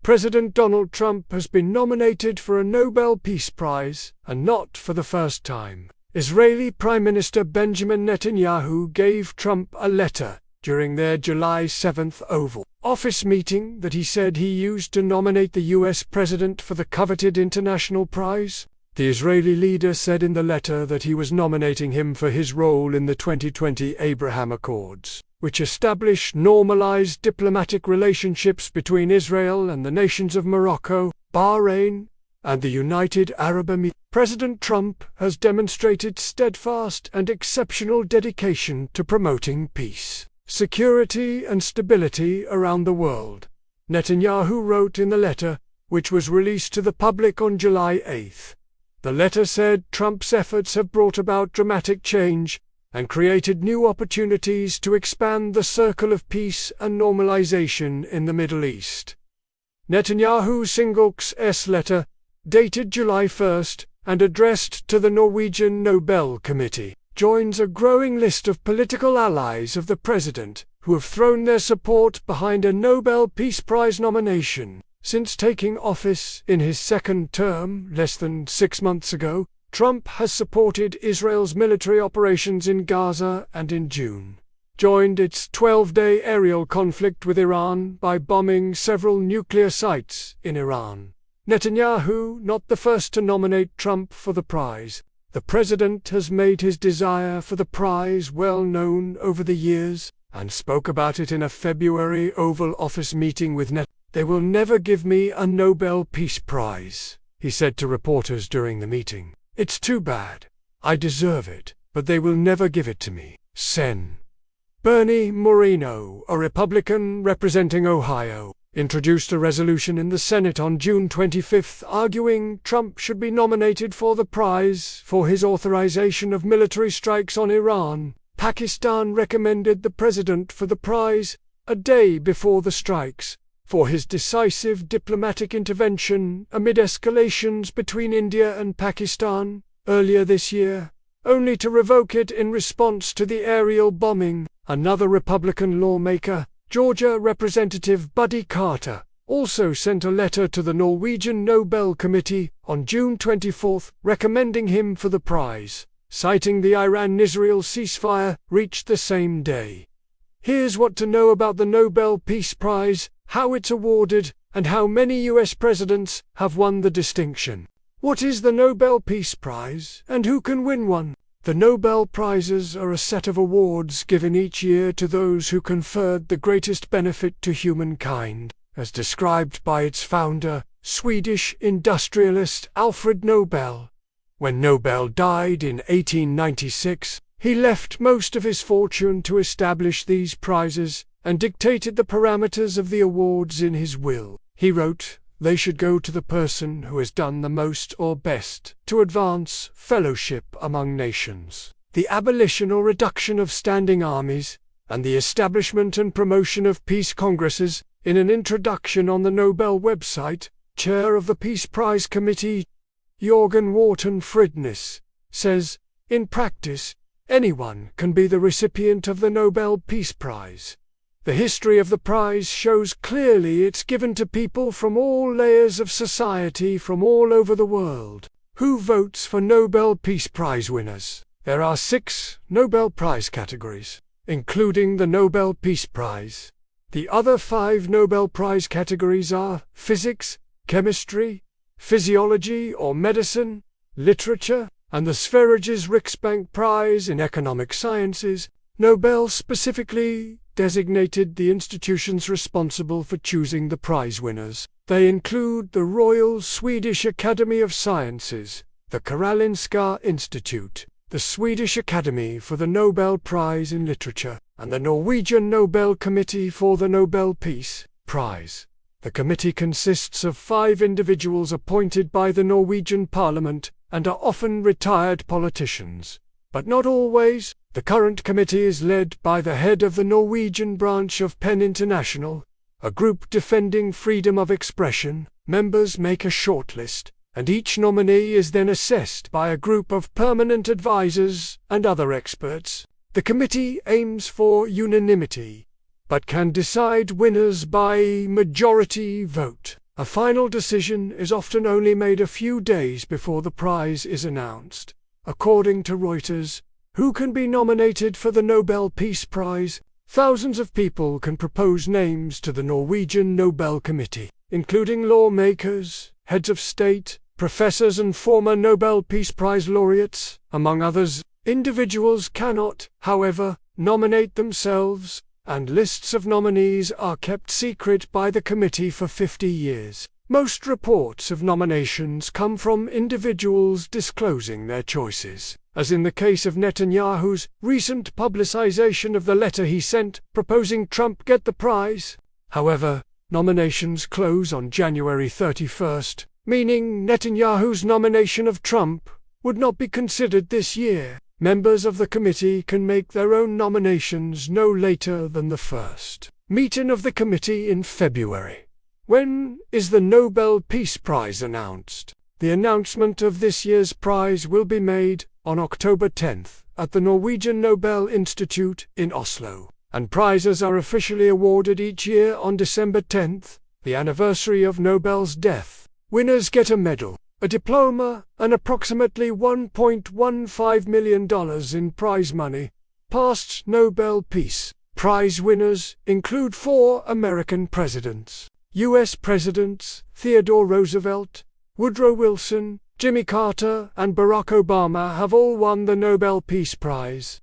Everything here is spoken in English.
President Donald Trump has been nominated for a Nobel Peace Prize, and not for the first time. Israeli Prime Minister Benjamin Netanyahu gave Trump a letter during their July 7th Oval Office meeting that he said he used to nominate the US president for the coveted international prize. The Israeli leader said in the letter that he was nominating him for his role in the 2020 Abraham Accords, which established normalized diplomatic relationships between Israel and the nations of Morocco, Bahrain, and the United Arab Emirates. President Trump has demonstrated steadfast and exceptional dedication to promoting peace, security, and stability around the world, Netanyahu wrote in the letter, which was released to the public on July 8. The letter said Trump's efforts have brought about dramatic change and created new opportunities to expand the circle of peace and normalization in the Middle East. Netanyahu's Singl's letter, dated July 1st and addressed to the Norwegian Nobel Committee, joins a growing list of political allies of the president who have thrown their support behind a Nobel Peace Prize nomination. Since taking office in his second term less than 6 months ago, Trump has supported Israel's military operations in Gaza and in June joined its 12-day aerial conflict with Iran by bombing several nuclear sites in Iran. Netanyahu, not the first to nominate Trump for the prize, the president has made his desire for the prize well known over the years and spoke about it in a February Oval Office meeting with Netanyahu. "They will never give me a Nobel Peace Prize," he said to reporters during the meeting. "It's too bad. I deserve it, but they will never give it to me." Sen. Bernie Moreno, a Republican representing Ohio, introduced a resolution in the Senate on June 25 arguing Trump should be nominated for the prize for his authorization of military strikes on Iran. Pakistan recommended the president for the prize a day before the strikes for his decisive diplomatic intervention amid escalations between India and Pakistan earlier this year, only to revoke it in response to the aerial bombing. Another Republican lawmaker, Georgia Representative Buddy Carter, also sent a letter to the Norwegian Nobel Committee on June 24 recommending him for the prize, citing the Iran-Israel ceasefire reached the same day. Here's what to know about the Nobel Peace Prize, how it's awarded, and how many US presidents have won the distinction. What is the Nobel Peace Prize, and who can win one? The Nobel Prizes are a set of awards given each year to those who conferred the greatest benefit to humankind, as described by its founder, Swedish industrialist Alfred Nobel. When Nobel died in 1896, he left most of his fortune to establish these prizes and dictated the parameters of the awards in his will. He wrote, "They should go to the person who has done the most or best to advance fellowship among nations, the abolition or reduction of standing armies, and the establishment and promotion of peace congresses." In an introduction on the Nobel website, chair of the Peace Prize Committee, Jørgen Wharton Fridnes, says, "In practice, anyone can be the recipient of the Nobel Peace Prize. The history of the prize shows clearly it's given to people from all layers of society from all over the world." Who votes for Nobel Peace Prize winners? There are 6 Nobel Prize categories, including the Nobel Peace Prize. The other 5 Nobel Prize categories are physics, chemistry, physiology or medicine, literature, and the Sveriges Riksbank Prize in Economic Sciences. Nobel specifically designated the institutions responsible for choosing the prize winners. They include the Royal Swedish Academy of Sciences, the Karolinska Institute, the Swedish Academy for the Nobel Prize in Literature, and the Norwegian Nobel Committee for the Nobel Peace Prize. The committee consists of 5 individuals appointed by the Norwegian Parliament and are often retired politicians, but not always. The current committee is led by the head of the Norwegian branch of PEN International, a group defending freedom of expression. Members make a shortlist, and each nominee is then assessed by a group of permanent advisors and other experts. The committee aims for unanimity, but can decide winners by majority vote. A final decision is often only made a few days before the prize is announced. According to Reuters, who can be nominated for the Nobel Peace Prize? Thousands of people can propose names to the Norwegian Nobel Committee, including lawmakers, heads of state, professors and former Nobel Peace Prize laureates, among others. Individuals cannot, however, nominate themselves, and lists of nominees are kept secret by the committee for 50 years. Most reports of nominations come from individuals disclosing their choices, as in the case of Netanyahu's recent publicization of the letter he sent proposing Trump get the prize. However, nominations close on January 31st, meaning Netanyahu's nomination of Trump would not be considered this year. Members of the committee can make their own nominations no later than the first meeting of the committee in February. When is the Nobel Peace Prize announced? The announcement of this year's prize will be made on October 10th at the Norwegian Nobel Institute in Oslo, and prizes are officially awarded each year on December 10th, the anniversary of Nobel's death. Winners get a medal, a diploma, and approximately $1.15 million in prize money. Past Nobel Peace Prize winners include 4 American presidents. U.S. Presidents Theodore Roosevelt, Woodrow Wilson, Jimmy Carter, and Barack Obama have all won the Nobel Peace Prize.